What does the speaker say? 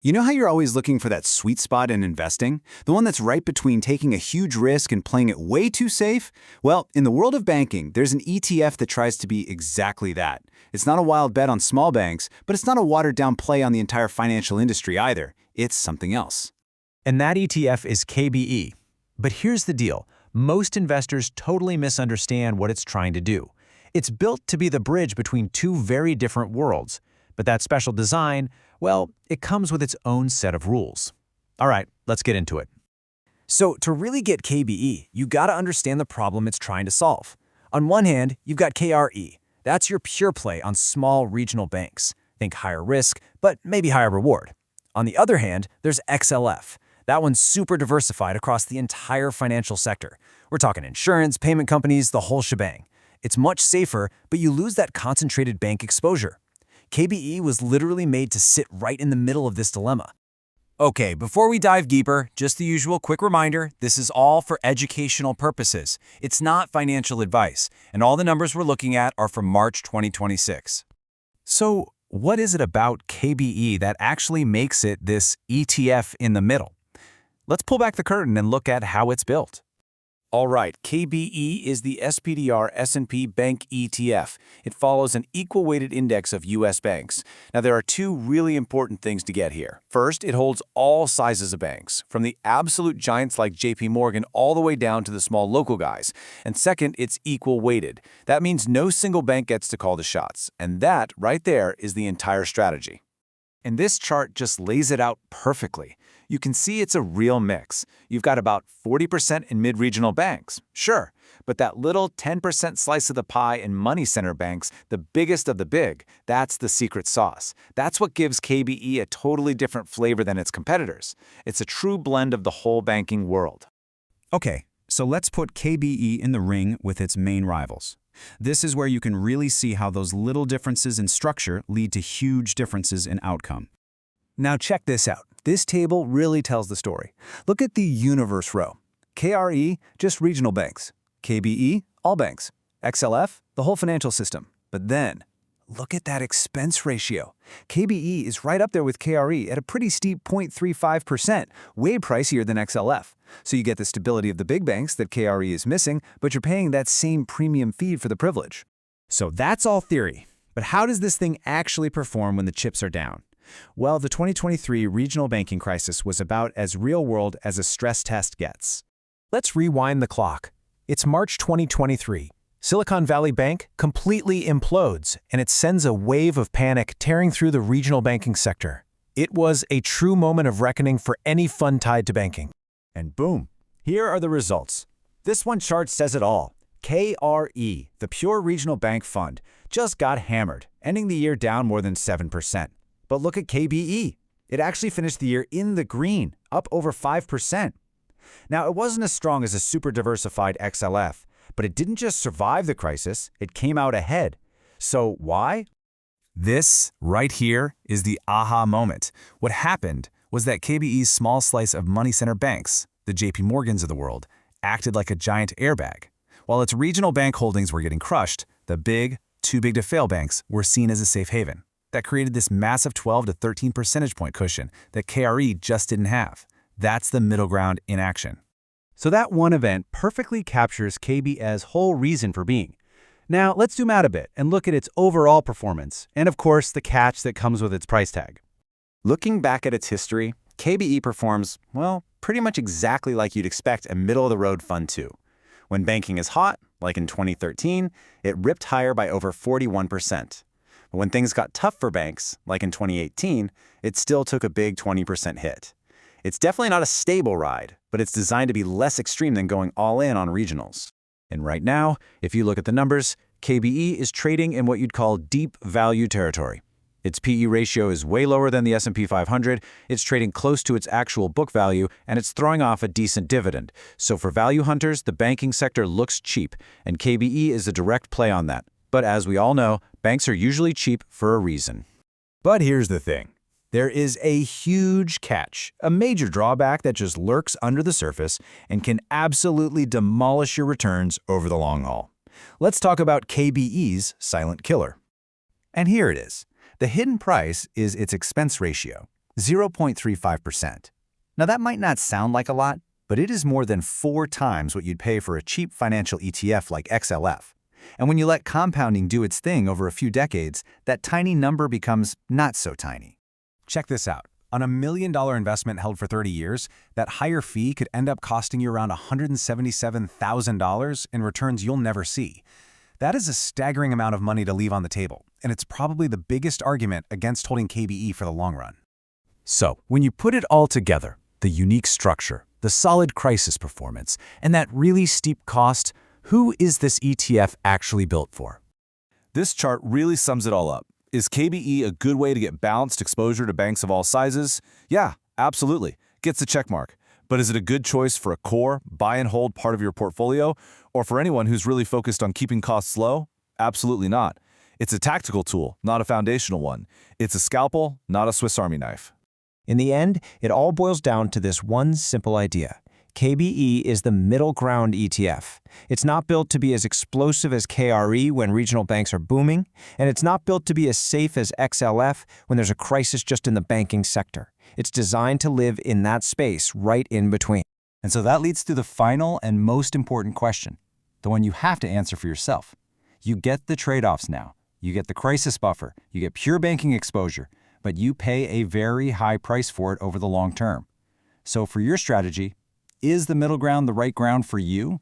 You know how you're always looking for that sweet spot in investing? The one that's right between taking a huge risk and playing it way too safe? Well, in the world of banking, there's an ETF that tries to be exactly that. It's not a wild bet on small banks, but it's not a watered-down play on the entire financial industry either. It's something else. And that ETF is KBE. But here's the deal. Most investors totally misunderstand what it's trying to do. It's built to be the bridge between two very different worlds. But that special design, well, it comes with its own set of rules. All right, let's get into it. So to really get KBE, you gotta understand the problem it's trying to solve. On one hand, you've got KRE. That's your pure play on small regional banks. Think higher risk, but maybe higher reward. On the other hand, there's XLF. That one's super diversified across the entire financial sector. We're talking insurance, payment companies, the whole shebang. It's much safer, but you lose that concentrated bank exposure. KBE was literally made to sit right in the middle of this dilemma. Okay, before we dive deeper, just the usual quick reminder, this is all for educational purposes. It's not financial advice, and all the numbers we're looking at are from March 2026. So, what is it about KBE that actually makes it this ETF in the middle? Let's pull back the curtain and look at how it's built. All right, KBE is the SPDR S&P Bank ETF. It follows an equal-weighted index of U.S. banks. Now, there are two really important things to get here. First, it holds all sizes of banks, from the absolute giants like JP Morgan all the way down to the small local guys. And second, it's equal-weighted. That means no single bank gets to call the shots. And that, right there, is the entire strategy. And this chart just lays it out perfectly. You can see it's a real mix. You've got about 40% in mid-regional banks, sure, but that little 10% slice of the pie in money center banks, the biggest of the big, that's the secret sauce. That's what gives KBE a totally different flavor than its competitors. It's a true blend of the whole banking world. Okay, so let's put KBE in the ring with its main rivals. This is where you can really see how those little differences in structure lead to huge differences in outcome. Now check this out. This table really tells the story. Look at the universe row. KRE, just regional banks. KBE, all banks. XLF, the whole financial system. But then, look at that expense ratio. KBE is right up there with KRE at a pretty steep 0.35%, way pricier than XLF. So you get the stability of the big banks that KRE is missing, but you're paying that same premium fee for the privilege. So that's all theory. But how does this thing actually perform when the chips are down? Well, the 2023 regional banking crisis was about as real-world as a stress test gets. Let's rewind the clock. It's March 2023. Silicon Valley Bank completely implodes, and it sends a wave of panic tearing through the regional banking sector. It was a true moment of reckoning for any fund tied to banking. And boom, here are the results. This one chart says it all. KRE, the pure regional bank fund, just got hammered, ending the year down more than 7%. But look at KBE. It actually finished the year in the green, up over 5%. Now, it wasn't as strong as a super diversified XLF, but it didn't just survive the crisis, it came out ahead. So why? This, right here, is the aha moment. What happened was that KBE's small slice of money center banks, the JP Morgans of the world, acted like a giant airbag. While its regional bank holdings were getting crushed, the big, too big to fail banks were seen as a safe haven. That created this massive 12 to 13 percentage point cushion that KRE just didn't have. That's the middle ground in action. So that one event perfectly captures KBE's whole reason for being. Now, let's zoom out a bit and look at its overall performance, and of course, the catch that comes with its price tag. Looking back at its history, KBE performs, well, pretty much exactly like you'd expect a middle-of-the-road fund to. When banking is hot, like in 2013, it ripped higher by over 41%. But when things got tough for banks, like in 2018, it still took a big 20% hit. It's definitely not a stable ride, but it's designed to be less extreme than going all in on regionals. And right now, if you look at the numbers, KBE is trading in what you'd call deep value territory. Its PE ratio is way lower than the S&P 500, it's trading close to its actual book value, and it's throwing off a decent dividend. So for value hunters, the banking sector looks cheap, and KBE is a direct play on that. But as we all know, banks are usually cheap for a reason. But here's the thing. There is a huge catch, a major drawback that just lurks under the surface and can absolutely demolish your returns over the long haul. Let's talk about KBE's silent killer. And here it is. The hidden price is its expense ratio. 0.35%. Now that might not sound like a lot, but it is more than 4 times what you'd pay for a cheap financial ETF like XLF. And when you let compounding do its thing over a few decades, that tiny number becomes not so tiny. Check this out. On $1 million investment held for 30 years, that higher fee could end up costing you around $177,000 in returns you'll never see. That is a staggering amount of money to leave on the table, and it's probably the biggest argument against holding KBE for the long run. So, when you put it all together, the unique structure, the solid crisis performance, and that really steep cost, who is this ETF actually built for? This chart really sums it all up. Is KBE a good way to get balanced exposure to banks of all sizes? Yeah, absolutely. Gets the check mark. But is it a good choice for a core, buy and hold part of your portfolio, or for anyone who's really focused on keeping costs low? Absolutely not. It's a tactical tool, not a foundational one. It's a scalpel, not a Swiss Army knife. In the end, it all boils down to this one simple idea. KBE is the middle ground ETF. It's not built to be as explosive as KRE when regional banks are booming, and it's not built to be as safe as XLF when there's a crisis just in the banking sector. It's designed to live in that space right in between. And so that leads to the final and most important question, the one you have to answer for yourself. You get the trade-offs now. You get the crisis buffer, you get pure banking exposure, but you pay a very high price for it over the long term. So for your strategy, is the middle ground the right ground for you?